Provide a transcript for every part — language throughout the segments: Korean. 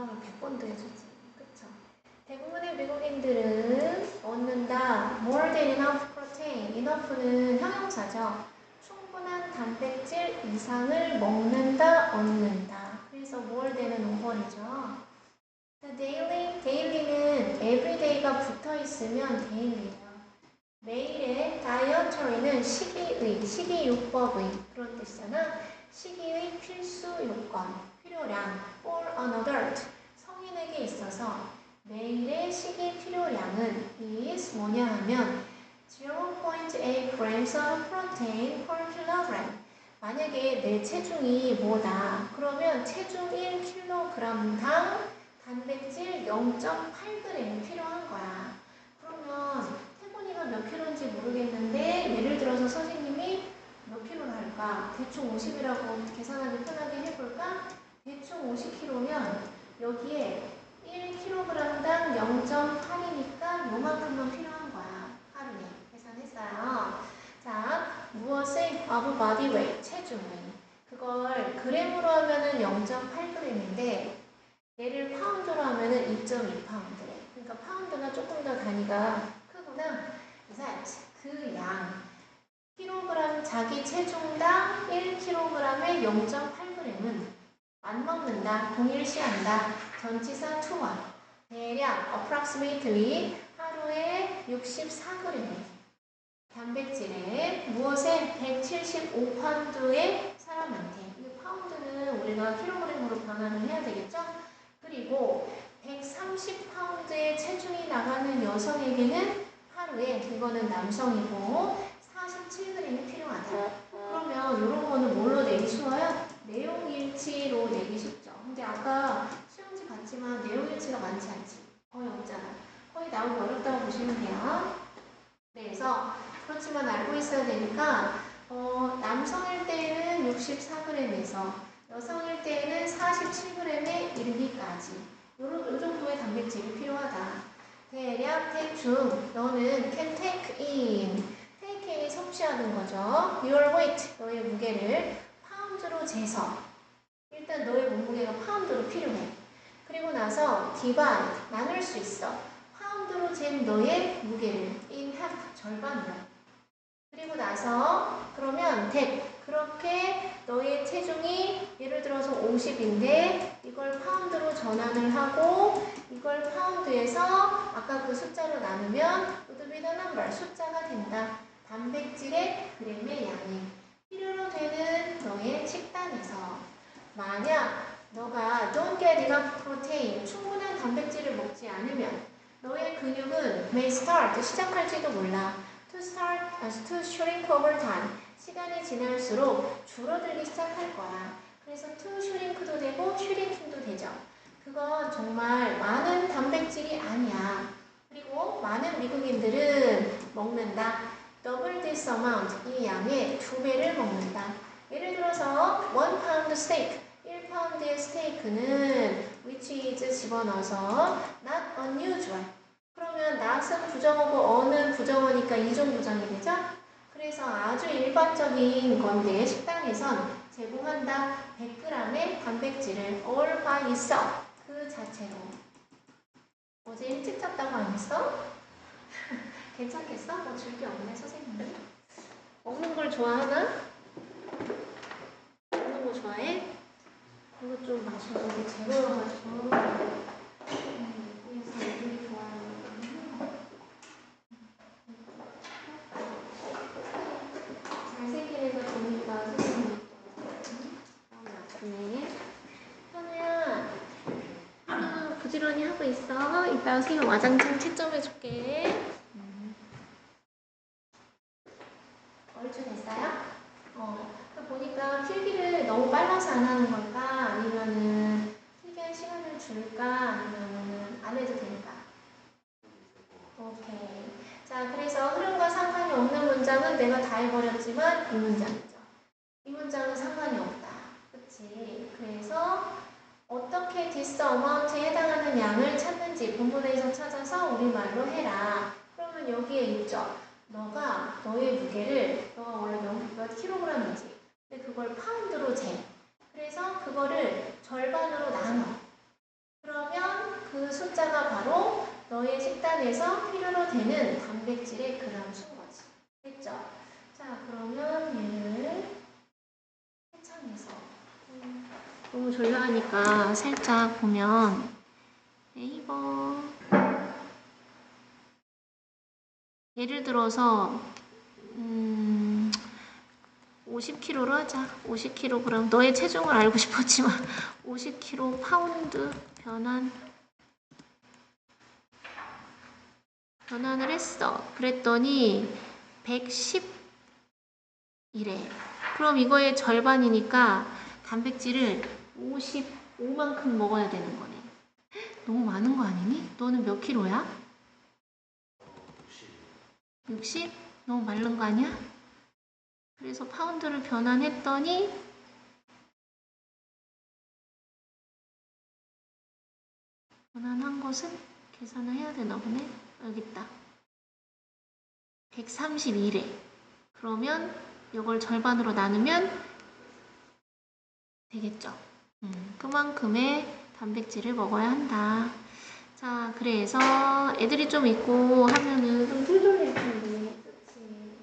자랑을 100번도 해주지. 그쵸? 대부분의 미국인들은 얻는다. more than enough protein. enough는 형용사죠. 충분한 단백질 이상을 먹는다, 얻는다. 그래서 more than은 over이죠. daily는 everyday가 붙어있으면 daily예요. 매일의 dietary는 식이요법의 그런 뜻이잖아. 식이의 필수 요건, 필요량 for an adult, 성인에게 있어서 매일의 식이 필요량은 is 뭐냐 하면 0.8 grams of protein per kilogram. 만약에 내 체중이 뭐다? 그러면 체중 1kg당 단백질 0.8g이 필요한 거야. 그러면 태곤이가 몇 킬로인지 모르겠는데 예를 들어서 선생님이 몇 킬로나 할까? 대충 50이라고 계산하기 편하게 해볼까? 대충 50kg면 여기에 1kg당 0.8이니까 요만큼만 필요한 거야. 하루에. 계산했어요. 자, 무엇의 of body weight, 체중의. 그걸 그램으로 하면은 0.8g인데 얘를 파운드로 하면은 2.2파운드래. 그러니까 파운드가 조금 더 단위가 크구나. that 그 양. 킬로그램 자기 체중당 1kg에 0.8g은 안 먹는다. 동일시한다. 전치사 투와 대략 approximately 하루에 64g 단백질에 무엇에 175파운드의 사람한테 이 파운드는 우리가 킬로그램으로 변환을 해야 되겠죠? 그리고 130파운드의 체중이 나가는 여성에게는 하루에 이거는 남성이고 47g이 필요하다. 그러면 이런 거는 뭘로 내기 쉬워요? 내용일치로 내기 쉽죠. 근데 아까 시험지 봤지만 내용일치가 많지 않지. 거의 없잖아. 거의 나오기 어렵다고 보시면 돼요. 그래서 그렇지만 알고 있어야 되니까 남성일 때에는 64g에서 여성일 때에는 47g에 이르기까지 요 정도의 단백질이 필요하다. 대략 대충 너는 can take in 섭취하는 거죠. Your weight, 너의 무게를 파운드로 재서 일단 너의 몸무게가 파운드로 필요해. 그리고 나서 divide, 나눌 수 있어. 파운드로 잰 너의 무게를 in half, 절반으로. 그리고 나서 그러면 that, 그렇게 너의 체중이 예를 들어서 50인데 이걸 파운드로 전환을 하고 이걸 파운드에서 아까 그 숫자로 나누면 would be the number, 숫자가 된다. 단백질의 그램의 양이 필요로 되는 너의 식단에서 만약 너가 don't get enough protein, 충분한 단백질을 먹지 않으면 너의 근육은 may start, 시작할지도 몰라. to shrink over time, 시간이 지날수록 줄어들기 시작할 거야. 그래서 to shrink도 되고 shrinking도 되죠. 그건 정말 많은 단백질이 아니야. 그리고 많은 미국인들은 먹는다. double this amount, 이 양의 2배를 먹는다. 예를 들어서 1파운드 스테이크, 1파운드의 스테이크는 which is 집어넣어서 not unusual. 그러면 not은 부정어고 어는 부정어니까 이종 부정이 되죠? 그래서 아주 일반적인 건데 식당에선 제공한다. 100g의 단백질을 all by itself, 그 자체로. 어제 일찍 잤다고 안 했어? 괜찮겠어? 뭐 줄 게 없네, 선생님이. 먹는 걸 좋아하나? 먹는 거 좋아해? 이거 좀 마셔. 이게 제로여가지고. 미국에서 애들이 좋아하는 거. 잘생긴 애가 보니까 선생님이 나쁘네. 현우야, 부지런히 하고 있어. 이따 선생님 와장창 채점해줄게. 얼추 됐어요? 보니까 필기를 너무 빨라서 안 하는 걸까? 아니면은 필기할 시간을 줄까? 아니면은 안 해도 될까? 오케이. 자, 그래서 흐름과 상관이 없는 문장은 내가 다 해버렸지만 이 문장이죠. 이 문장은 상관이 없다. 그치? 그래서 어떻게 this amount에 해당하는 양을 찾는지 본문에서 찾아서 우리말로 해라. 그러면 여기에 있죠. 너가 너의 무게를 너가 원래 몇 킬로그램이지? 근데 그걸 파운드로 재. 그래서 그거를 절반으로 나눠. 그럼 분간해서 필요로 되는 단백질의 그람 수인 거지. 됐죠? 자, 그러면 얘를 해창해서 너무 졸려하니까 살짝 보면 이거 예를 들어서 50kg로 하자. 50kg. 너의 체중을 알고 싶었지만 50kg 파운드 변환을 했어. 그랬더니 110이래. 그럼 이거의 절반이니까 단백질을 55만큼 먹어야 되는 거네. 너무 많은 거 아니니? 너는 몇 킬로야? 60? 너무 마른 거 아니야? 그래서 파운드를 변환했더니 변환한 것은 계산을 해야 되나 보네. 여기 있다. 132래. 그러면 이걸 절반으로 나누면 되겠죠. 그만큼의 단백질을 먹어야 한다. 자, 그래서 애들이 좀 있고 하면은 좀 툴툴할 텐데, 그치?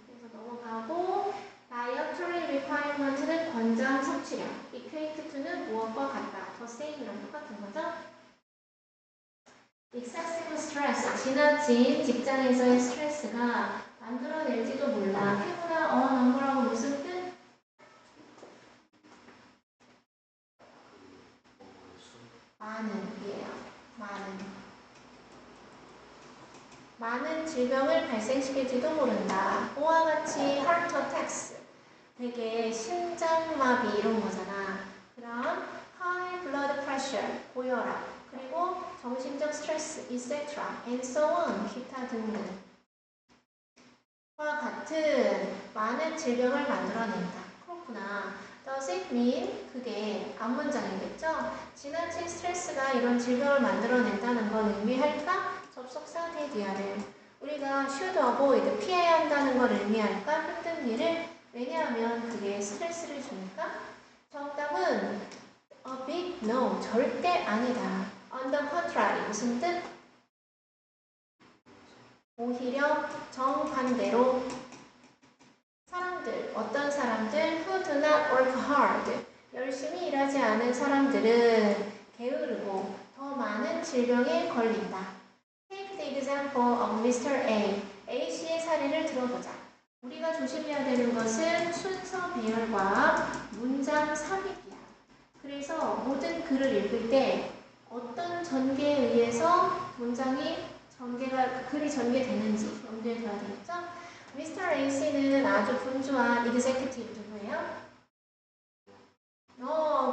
그래서 넘어가고 dietary requirement는 권장 섭취량, equate to는 무엇과 같다, the same이랑 똑같은 거죠? excessive stress, 지나친 직장에서의 스트레스가 만들어낼지도 몰라. 해보라, 넘으라고 무슨 뜻? 많은 질병을 발생시킬지도 모른다. 이와 같이 heart attacks, 되게 심장마비 이런 거잖아. 그런 high blood pressure, 고혈압, 그리고 정신적 스트레스, etc. and so on, 기타 등등. 와 같은 많은 질병을 만들어낸다. 그렇구나. Does it mean? 그게 앞문장이겠죠? 지나친 스트레스가 이런 질병을 만들어낸다는 건 의미할까? 접속사 대디아를 우리가 should avoid, 피해야 한다는 걸 의미할까? 힘든 일을. 왜냐하면 그게 스트레스를 주니까. 정답은 a big no, 절대 아니다. On the contrary, 무슨 뜻? 오히려 정반대로 사람들, 어떤 사람들 who do not work hard, 열심히 일하지 않은 사람들은 게으르고 더 많은 질병에 걸린다. Take the example of Mr. A. A씨의 사례를 들어보자. 우리가 조심해야 되는 것은 순서 배열과 문장 삽입이야. 그래서 모든 글을 읽을 때 어떤 전개에 의해서 글이 전개되는지 염두에 둬야 되겠죠? Mr. A씨는 아주 분주한 executive 누구예요?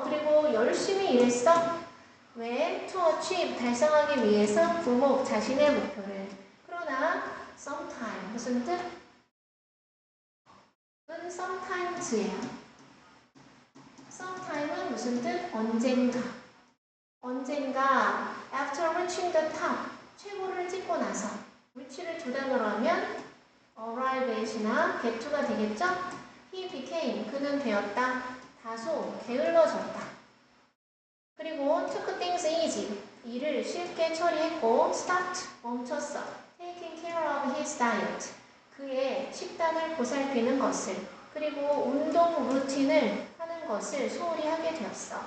그리고 열심히 일했어? 왜? To achieve, 달성하기 위해서 부목, 자신의 목표를. 그러나 sometime, 무슨 뜻? 은 sometimes예요. sometime은 무슨 뜻? 언젠가 after reaching the top, 최고를 찍고 나서 reach를 두 단어로 하면 arrive at이나 get to가 되겠죠? he became, 그는 되었다. 다소 게을러졌다. 그리고 took things easy, 일을 쉽게 처리했고 stopped, 멈췄어. taking care of his diet, 그의 식단을 보살피는 것을. 그리고 운동 루틴을 하는 것을 소홀히 하게 되었어.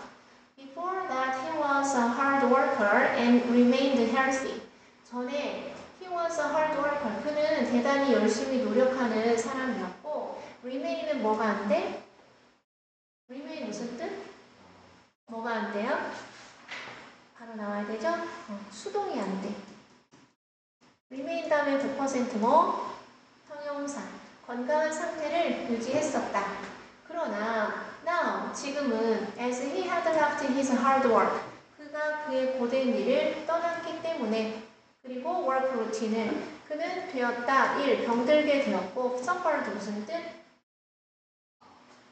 Before that he was a hard worker and remained healthy. 전에 he was a hard worker, 그는 대단히 열심히 노력하는 사람이었고 remain은 뭐가 안 돼? remain 무슨 뜻? 뭐가 안 돼요? 바로 나와야 되죠? 수동이 안 돼. remain 다음에 9% 뭐? 형용사. 건강한 상태를 유지했었다. 그러나 now, 지금은 as he had left his hard work, 그가 그의 고된 일을 떠났기 때문에, 그리고 work routine을 그는 되었다. 병들게 되었고 suffered 무슨 뜻?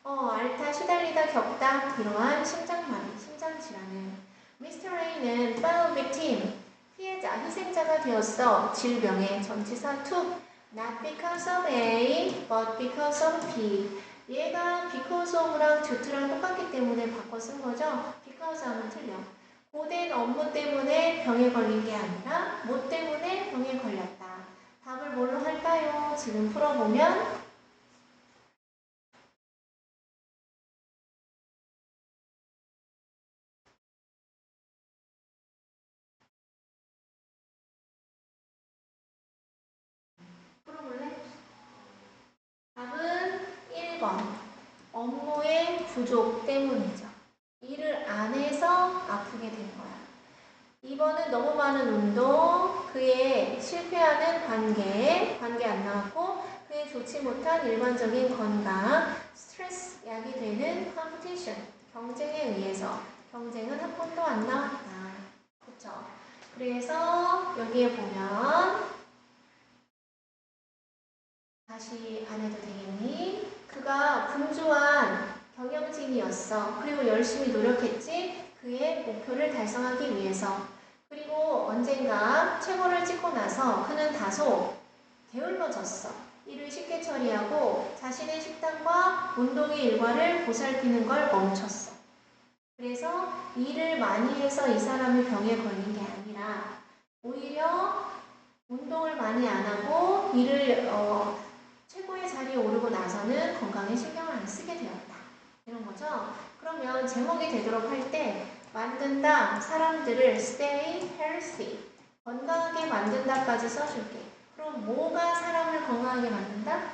앓다, 시달리다, 겪다, 이러한 심장마비, 심장질환을. Mr. A는 fell victim, 피해자, 희생자가 되었어. 질병의 전치사 to, not because of A, but because of B. 얘가 because of랑 due to랑 똑같기 때문에 바꿔 쓴 거죠. because 하면 틀려. 고된 업무 때문에 병에 걸린 게 아니라 뭐 때문에 병에 걸렸다. 답을 뭘로 할까요? 지금 풀어보면 풀어볼래? 답은 1번. 업무의 부족 때문이죠. 일을 안 해서 아프게 된 거야. 2번은 너무 많은 운동, 그의 실패하는 관계 안 나왔고, 그의 좋지 못한 일반적인 건강, 스트레스 약이 되는 컴피티션, 경쟁에 의해서. 경쟁은 한 번도 안 나왔다. 그쵸? 그래서 여기에 보면 다시 안 해도 되겠니? 그가 분주한 경영진이었어. 그리고 열심히 노력했지. 그의 목표를 달성하기 위해서. 그리고 언젠가 최고를 찍고 나서 그는 다소 게을러졌어. 일을 쉽게 처리하고 자신의 식단과 운동의 일과를 보살피는 걸 멈췄어. 그래서 일을 많이 해서 이 사람이 병에 걸린 게 아니라 오히려 운동을 많이 안 하고 일을 최고의 자리에 오르고 나서는 건강에 신경을 안 쓰게 되었다. 이런 거죠. 그러면 제목이 되도록 할 때 만든다, 사람들을 stay healthy, 건강하게 만든다까지 써줄게. 그럼 뭐가 사람을 건강하게 만든다?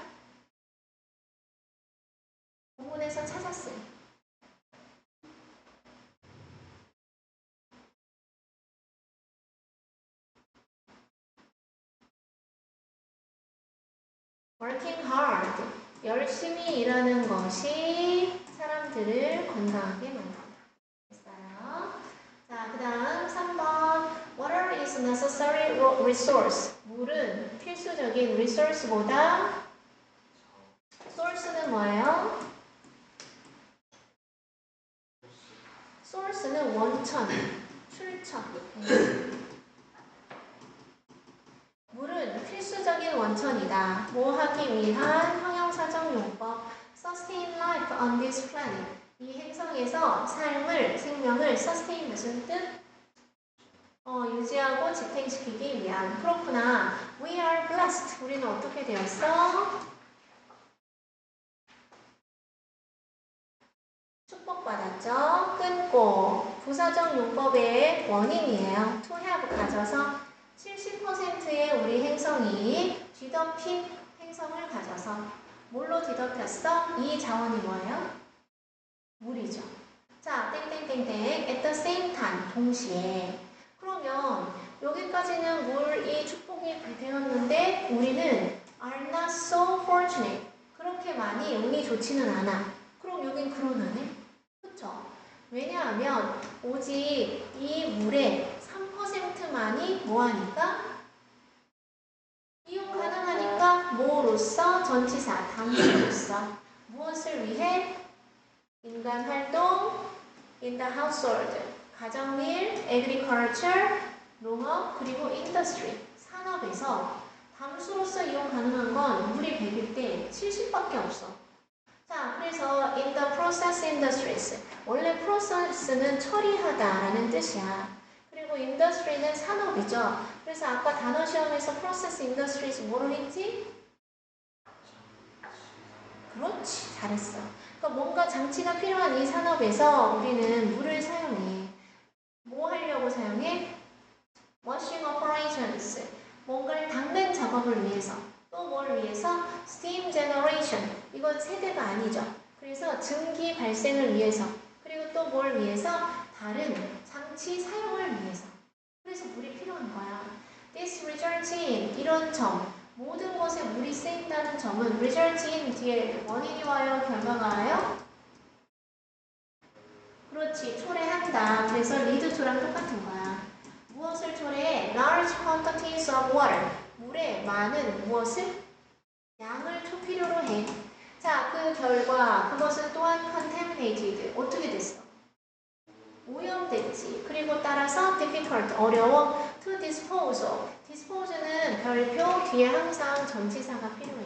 본문에서 찾았어요. working hard, 열심히 일하는 것이 사람들을 건강하게 만든다. 됐어요? 자, 그 다음 3번. Water is necessary resource. 물은 필수적인 resource보다 source는 뭐예요? source는 원천, 출처. 물은 필수적인 원천이다. 뭐 하기 위한 형용사적 용법. Sustain life on this planet. 이 행성에서 삶을, 생명을 sustain 무슨 뜻? 유지하고 지탱시키기 위한. 그렇구나. We are blessed. 우리는 어떻게 되었어? 축복받았죠? 끊고. 부사적 용법의 원인이에요. to have 가져서 70%의 우리 행성이 뒤덮인 행성을 가져서 뭘로 뒤덮였어? 이 자원이 뭐예요? 물이죠. 자, 땡땡땡땡 at the same time 동시에. 그러면 여기까지는 물이 축복이 되었는데 우리는 are not so fortunate. 그렇게 많이 운이 좋지는 않아. 그럼 여긴 그러네. 그쵸? 왜냐하면 오직 이 물의 3%만이 뭐하니까? 이용 가능하니까 뭐로서? 전치사, 당시로서. 무엇을 위해? 인간 활동, in the household, 가정일, agriculture, 농업, 그리고 industry, 산업에서 담수로서 이용 가능한 건 물이 100일 때 70밖에 없어. 자, 그래서 in the process industries, 원래 process는 처리하다라는 뜻이야. 그리고 industry는 산업이죠. 그래서 아까 단어 시험에서 process industries 뭐로 했지? 그렇지, 잘했어. 그러니까 뭔가 장치가 필요한 이 산업에서 우리는 물을 사용해. 뭐 하려고 사용해? washing operations, 뭔가를 닦는 작업을 위해서. 또 뭘 위해서? steam generation, 이건 세대가 아니죠. 그래서 증기 발생을 위해서. 그리고 또 뭘 위해서? 다른 장치 사용을 위해서. 그래서 물이 필요한 거야. This results in, 이런 점, 모든 것에 물이 쓰인다는 점은 results in 뒤에 원인이 와요? 결과가 와요? 그렇지, 초래한다. 그래서 lead to랑 똑같은 거야. 무엇을 초래해? Large quantities of water. 물에 많은 무엇을? 양을 필요로 해. 자, 그 결과 그것은 또한 contaminated. 어떻게 됐어? 오염됐지. 그리고 따라서 difficult, 어려워. to dispose of. dispose는 별표 뒤에 항상 전치사가 필요해.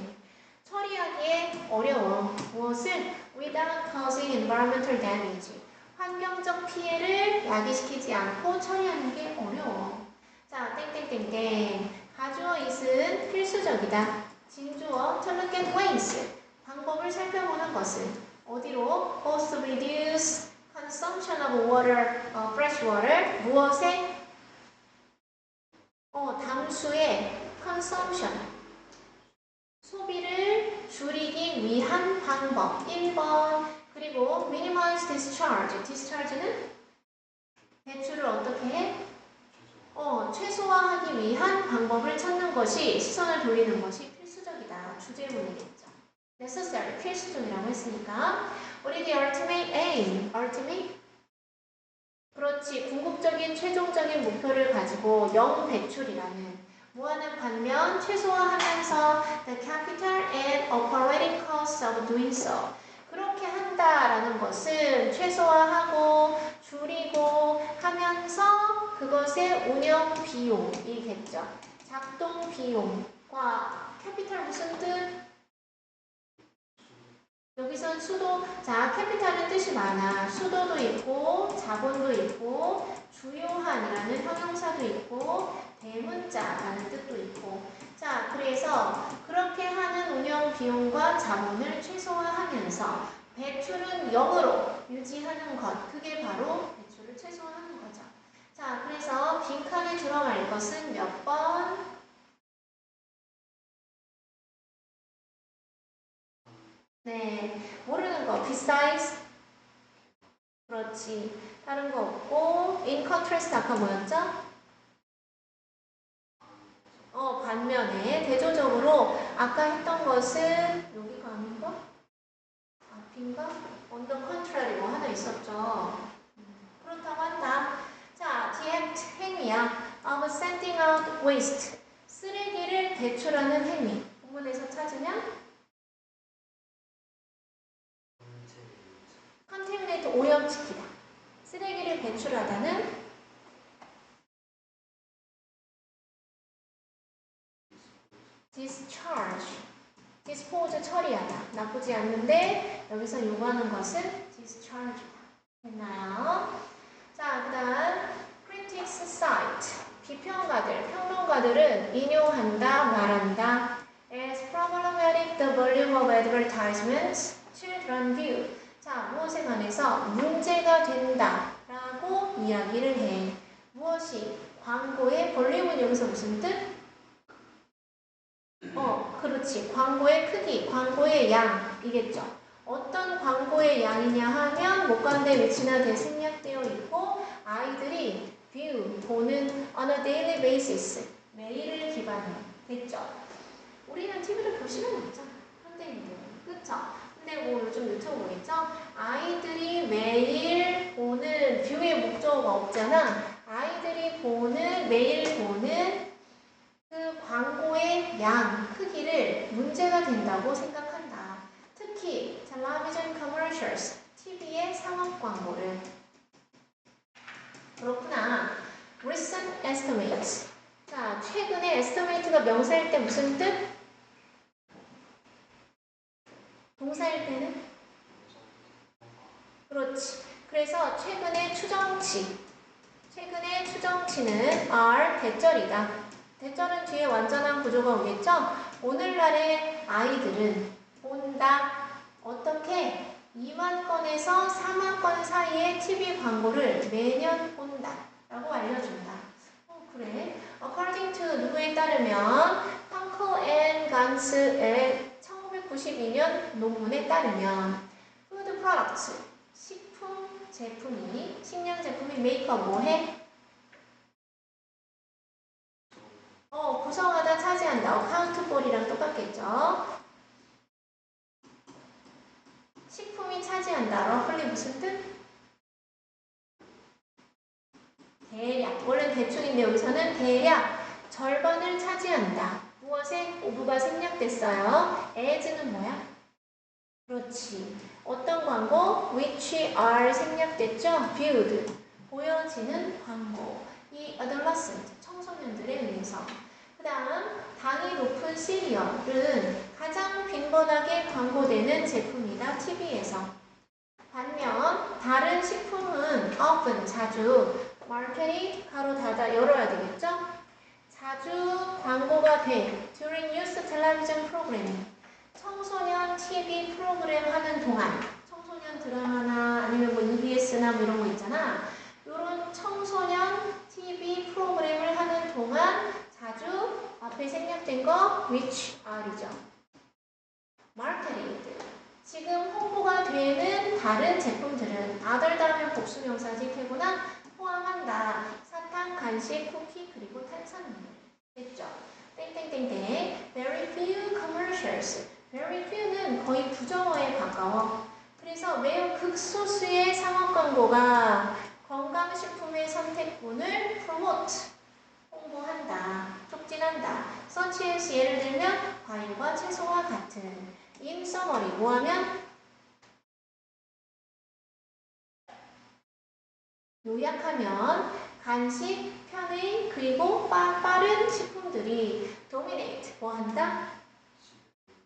처리하기에 어려워. 무엇을? without causing environmental damage. 환경적 피해를 야기시키지 않고 처리하는 게 어려워. 자, 자, 땡땡땡땡. 가주어 is은 필수적이다. 진주어 to look at ways. 방법을 살펴보는 것은 어디로? both reduce consumption of water, fresh water. 무엇에? 담수의 consumption. 소비를 줄이기 위한 방법. 1번. 그리고 minimize discharge. discharge는 배출을 어떻게 해? 최소화하기 위한 방법을 찾는 것이, 시선을 돌리는 것이 필수적이다. 주제문이겠죠. necessary, 필수적이라고 했으니까. 우리 the ultimate aim, ultimate? 그렇지, 궁극적인 최종적인 목표를 가지고 영배출이라는 뭐하는 반면 최소화하면서 the capital and operating costs of doing so. 그렇게 한다라는 것은 최소화하고 줄이고 하면서 그것의 운영 비용이겠죠. 작동 비용과 캐피탈 무슨 뜻? 여기선 수도, 자, 캐피탈은 뜻이 많아. 수도도 있고 자본도 있고 주요한이라는 형용사도 있고 대문자라는 뜻도 있고. 자, 그래서 그렇게 하는 운영 비용과 자본을 최소화하면서 배출은 0으로 유지하는 것. 그게 바로 배출을 최소화하는 거죠. 자, 그래서 빈칸에 들어갈 것은 몇 번? 네, 모르는 거. besides. 그렇지. 다른 거 없고. in contrast 아까 뭐였죠? 반면에 대조적으로 아까 했던 것은 여기가 아닌가? 앞인가? on the contrary 뭐 하나 있었죠. 그렇다고 한다. 자, the act 행위야. of sending out waste. 쓰레기를 배출하는 행위. 본문에서 찾으면 contaminate 오염시키다. 쓰레기를 배출하다는 discharge, dispose 처리하다. 나쁘지 않는데 여기서 요구하는 것은 discharge다. 됐나요? 자, 그 다음 critics cite. 비평가들, 평론가들은 인용한다, 말한다. as problematic the volume of advertisements children view. 자, 무엇에 관해서 문제가 된다 라고 이야기를 해. 무엇이? 광고의 볼륨은 여기서 무슨 뜻? 그렇지. 광고의 크기, 광고의 양이겠죠. 어떤 광고의 양이냐 하면 목관대 위치나 대생략되어 있고 아이들이 view, 보는 on a daily basis, 매일을 기반으로 됐죠. 우리는 TV를 볼 시간이 없잖아. 현대인들은. 그쵸? 근데 뭐 요즘 유튜브 보겠죠? 아이들이 매일 보는 view의 목적어가 없잖아. 아이들이 보는, 매일 보는 그 광고의 양, 크기를 문제가 된다고 생각한다. 특히 television commercials, TV의 상업 광고를. 그렇구나. recent estimates. 자, 최근에 estimate가 명사일 때 무슨 뜻? 동사일 때는? 그렇지. 그래서 최근의 추정치. 최근의 추정치는 are 대절이다. 대절은 뒤에 완전한 구조가 오겠죠? 오늘날의 아이들은 본다. 어떻게? 2만 건에서 4만 건 사이의 TV 광고를 매년 본다. 라고 알려준다. 그래. According to 누구에 따르면 펑클 앤 간스의 1992년 논문에 따르면 Food products, 식품 제품이, 식량 제품이 메이크업 뭐해? 구성하다 차지한다. 어카운트볼이랑 똑같겠죠? 식품이 차지한다. 러플리 무슨 뜻? 대략. 원래는 대충인데 여기서는 대략 절반을 차지한다. 무엇에? 오브가 생략됐어요. as는 뭐야? 그렇지. 어떤 광고? which are 생략됐죠? viewed. 보여지는 광고. 이 adolescent, 청소년들에 의해서. 그 다음 당이 높은 시리얼은 가장 빈번하게 광고되는 제품이다. TV에서. 반면 다른 식품은 often, 자주 market이 가로 닫아 열어야 되겠죠? 자주 광고가 돼. During youth television program. 청소년 TV 프로그램 하는 동안. 청소년 드라마나 아니면 뭐 EBS나 뭐 이런 거 있잖아. 이런 청소년 TV 프로그램을 하는 동안 자주 앞에 생략된 거 which are이죠. marketed. 지금 홍보가 되는 다른 제품들은 other 다음에 복수명사지 되거나 포함한다. 사탕, 간식, 쿠키, 그리고 탄산음료. 됐죠? 땡땡땡땡. Very few commercials. Very few는 거의 부정어에 가까워. 그래서 매우 극소수의 상업 광고가 건강식품의 선택권을 promote, 홍보한다, 촉진한다. such as 예를 들면 과일과 채소와 같은. in summary 뭐하면 요약하면 간식, 편의, 그리고 빠른 식품들이 dominate 뭐한다?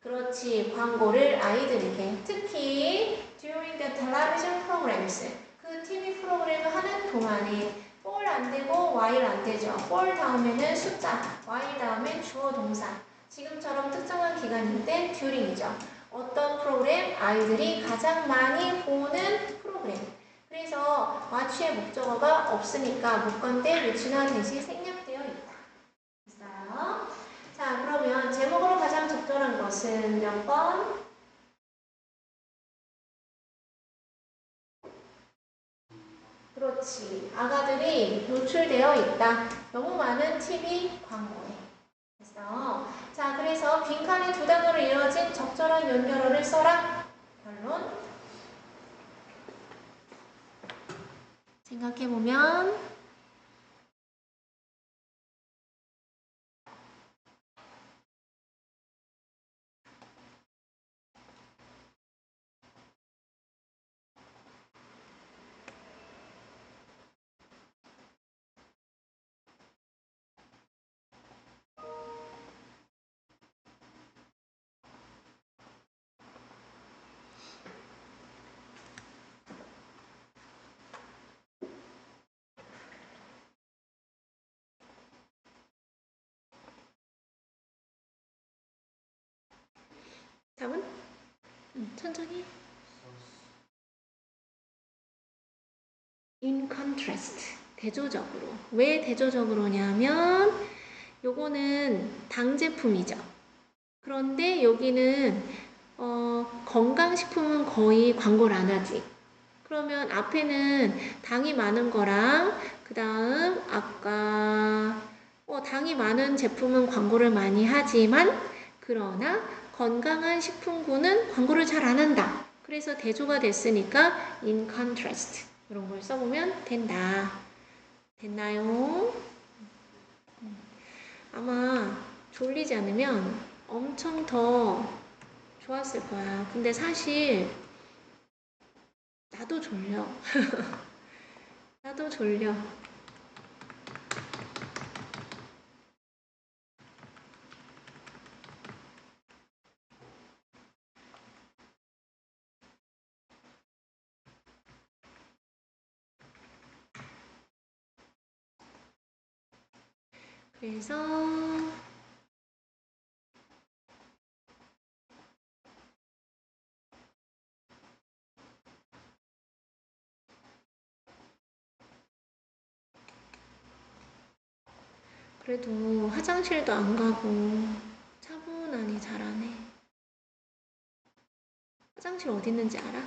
그렇지, 광고를 아이들에게 특히 during the television programs 그 TV 프로그램을 하는 동안에 for 안 되고 while 안 되죠. for 다음에는 숫자, while 다음에 주어 동사. 지금처럼 특정한 기간일 땐 during이죠. 어떤 프로그램? 아이들이 가장 많이 보는 프로그램. 그래서 watch의 목적어가 없으니까 목건대 which나 대시 생략되어 있다. 됐어요? 자, 그러면 제목으로 가장 적절한 것은 몇 번? 그렇지. 아가들이 노출되어 있다. 너무 많은 TV 광고에. 됐어. 자, 그래서 빈칸의 두 단어로 이루어진 적절한 연결어를 써라. 결론. 생각해보면 답은? 천천히. In contrast. 대조적으로. 왜 대조적으로냐면 요거는 당 제품이죠. 그런데 여기는 건강식품은 거의 광고를 안 하지. 그러면 앞에는 당이 많은 거랑 그 다음 아까 당이 많은 제품은 광고를 많이 하지만 그러나 건강한 식품군은 광고를 잘 안 한다. 그래서 대조가 됐으니까 in contrast 이런 걸 써보면 된다. 됐나요? 아마 졸리지 않으면 엄청 더 좋았을 거야. 근데 사실 나도 졸려. 나도 졸려. 그래서 그래도 화장실도 안 가고 차분하니 잘하네. 화장실 어디 있는지 알아?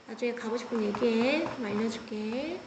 나중에 가고 싶으면 얘기해. 그럼 알려줄게.